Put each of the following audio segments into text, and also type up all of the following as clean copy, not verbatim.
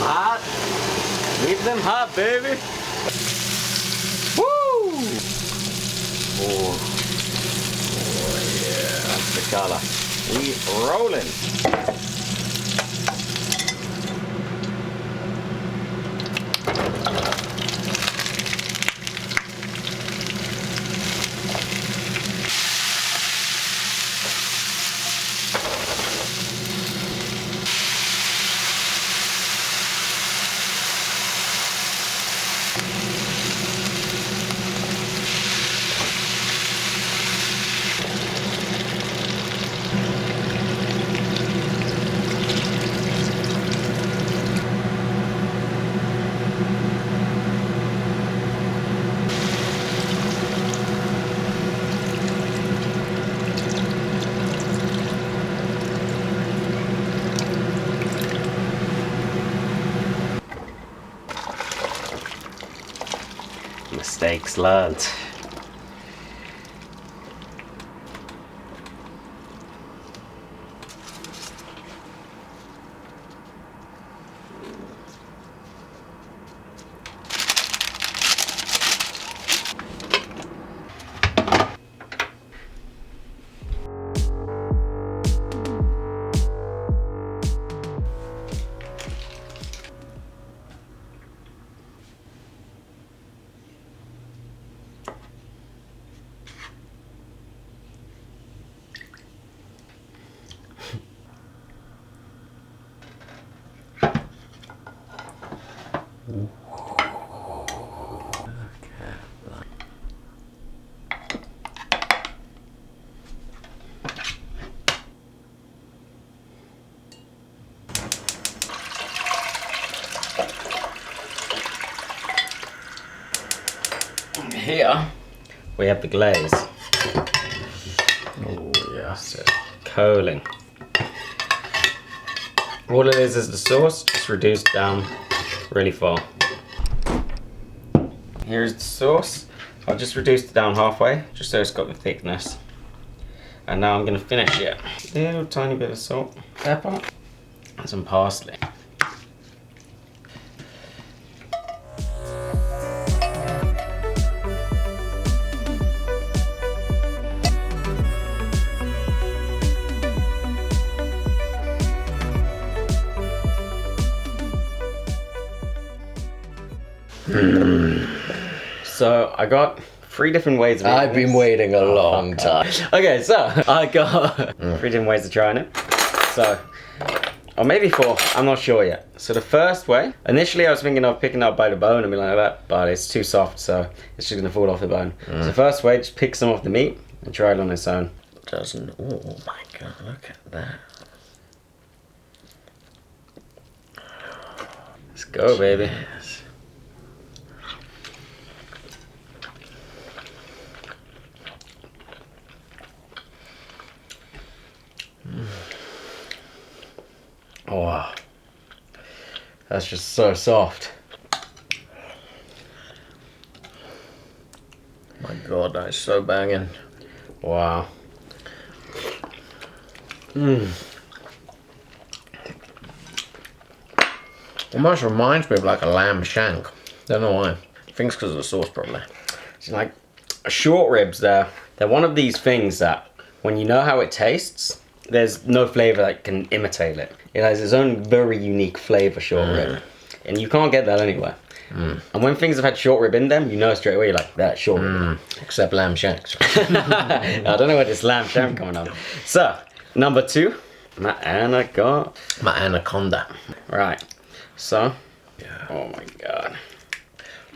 hot. Keep them hot, baby. Woo! Oh, yeah, that's the color. We rolling. Mistakes learned. Here we have the glaze. Oh yes, coaling. All it is the sauce, just reduced down really far. Here's the sauce. I've just reduced it down halfway, just so it's got the thickness. And now I'm gonna finish it. A little tiny bit of salt, pepper, and some parsley. So I got 3 different ways of eating I've been waiting a long time. Okay, so I got 3 different ways of trying it. So, or maybe 4, I'm not sure yet. So the first way, initially I was thinking of picking it up by the bone and be like that, but it's too soft, so it's just gonna fall off the bone. So the first way, just pick some off the meat and try it on its own. Doesn't, oh my god, look at that. Let's go, baby. Yes. Oh, wow. That's just so soft. My god, that is so banging. Wow. Mmm. Almost reminds me of like a lamb shank. Don't know why. I think it's because of the sauce, probably. It's like short ribs. They're one of these things that when you know how it tastes, there's no flavor that can imitate it. It has its own very unique flavor, short rib, and you can't get that anywhere. And when things have had short rib in them, you know straight away, you're like, that's short rib. Except lamb shanks. I don't know what this lamb shank coming on. So, number 2, my anaconda. Right. So, Yeah. oh my god.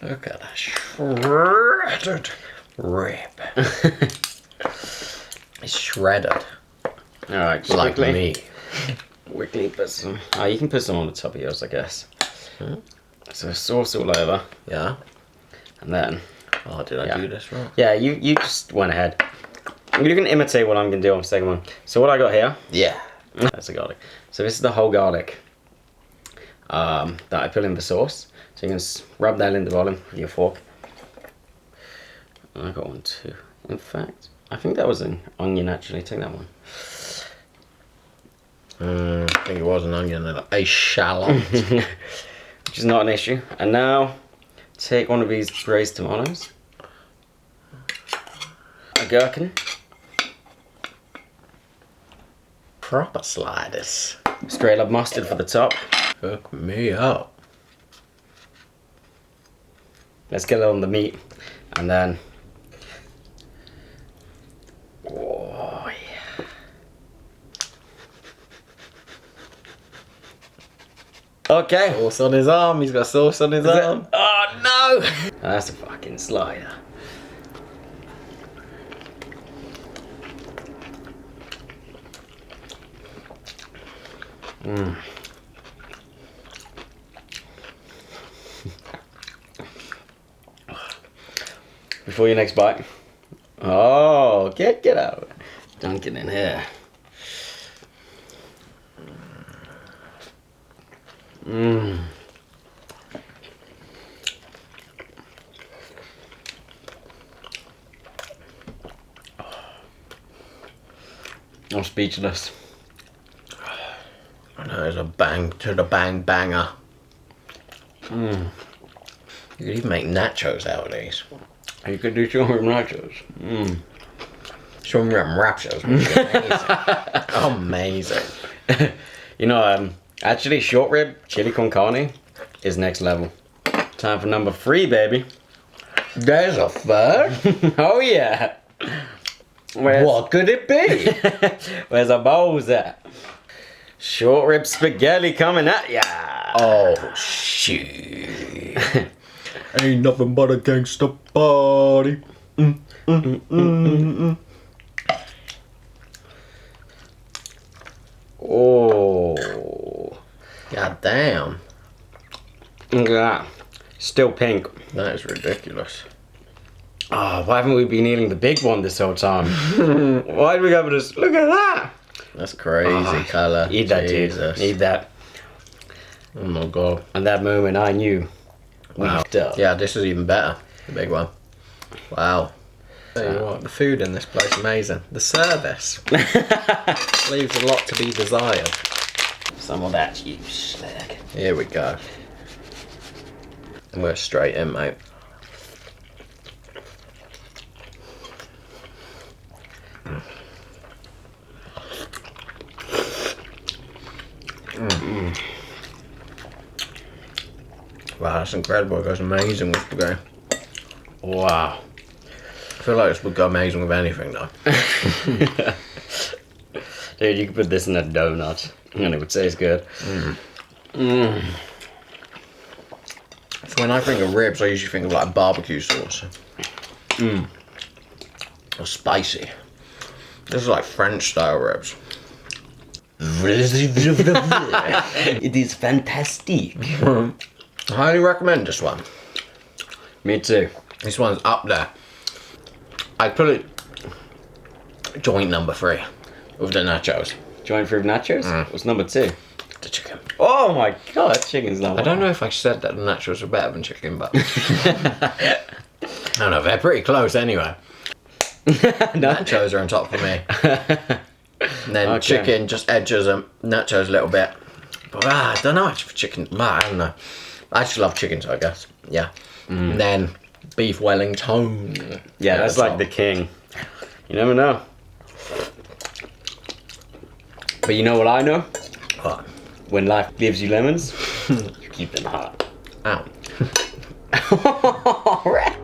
Look at that shredded rib. It's shredded. Alright, just Like quickly. me. Quickly put some. Oh, you can put some on the top of yours, I guess. So sauce all over, Yeah. and then Oh, did I do this wrong? yeah, you just went ahead. You can imitate what I'm gonna do on the second one. So what I got here, Yeah. that's the garlic. So this is the whole garlic that I put in the sauce. So you can rub that in the bottom with your fork. I got one too. In fact, I think that was an onion actually. Take that one. I think it was an onion and a shallot. Which is not an issue. And now, take one of these braised tomatoes. A gherkin. Proper sliders. Straight up mustard for the top. Hook me up. Let's get it on the meat. And then... Oh, yeah. Okay. Sauce on his arm. He's got sauce on his arm. Oh, no! That's a fucking slider. Before your next bite. Oh, get out. Dunk it in here. I'm speechless. I know, it's a bang to the bang banger. You could even make nachos out of these. You could do short rib nachos. Short rib nachos would be amazing. Amazing. You know, actually short rib chili con carne is next level. Time for number 3, baby. There's a third? Oh yeah. What could it be? Where's our bowls at? Short rib spaghetti coming at ya. Oh, shit. Ain't nothing but a gangster party. Oh. God damn. Look at that. Still pink. That is ridiculous. Oh, why haven't we been eating the big one this whole time? Why did we go for this? Look at that. That's crazy colour. Eat that, Jesus. dude. Eat that. Oh my god. At that moment, I knew. Wow. Yeah, this is even better. The big one. Wow. Tell you what, the food in this place is amazing. The service leaves a lot to be desired. Some of that, you slag. Here we go. And we're straight in, mate. Wow, that's incredible. It goes amazing with spaghetti. Wow. I feel like this would go amazing with anything, though. Dude, you could put this in a donut and it would taste good. So when I think of ribs, I usually think of like barbecue sauce. Or spicy. This is like French style ribs. It is fantastic. I highly recommend this one. Me too. This one's up there. I'd put it joint number 3 with the nachos. Joint fruit nachos? What's number 2? The chicken. Oh my god, that chicken's number I don't know if I said that the nachos are better than chicken, but I don't know, they're pretty close anyway. Nachos are on top for me. And then chicken just edges them, nachos a little bit. But I don't know actually for chicken. I don't know. I just love chicken, so I guess. Yeah. And then beef Wellington. Yeah, that's like the king. You never know. But you know what I know? What? When life gives you lemons, you keep them hot. Ow. Alright.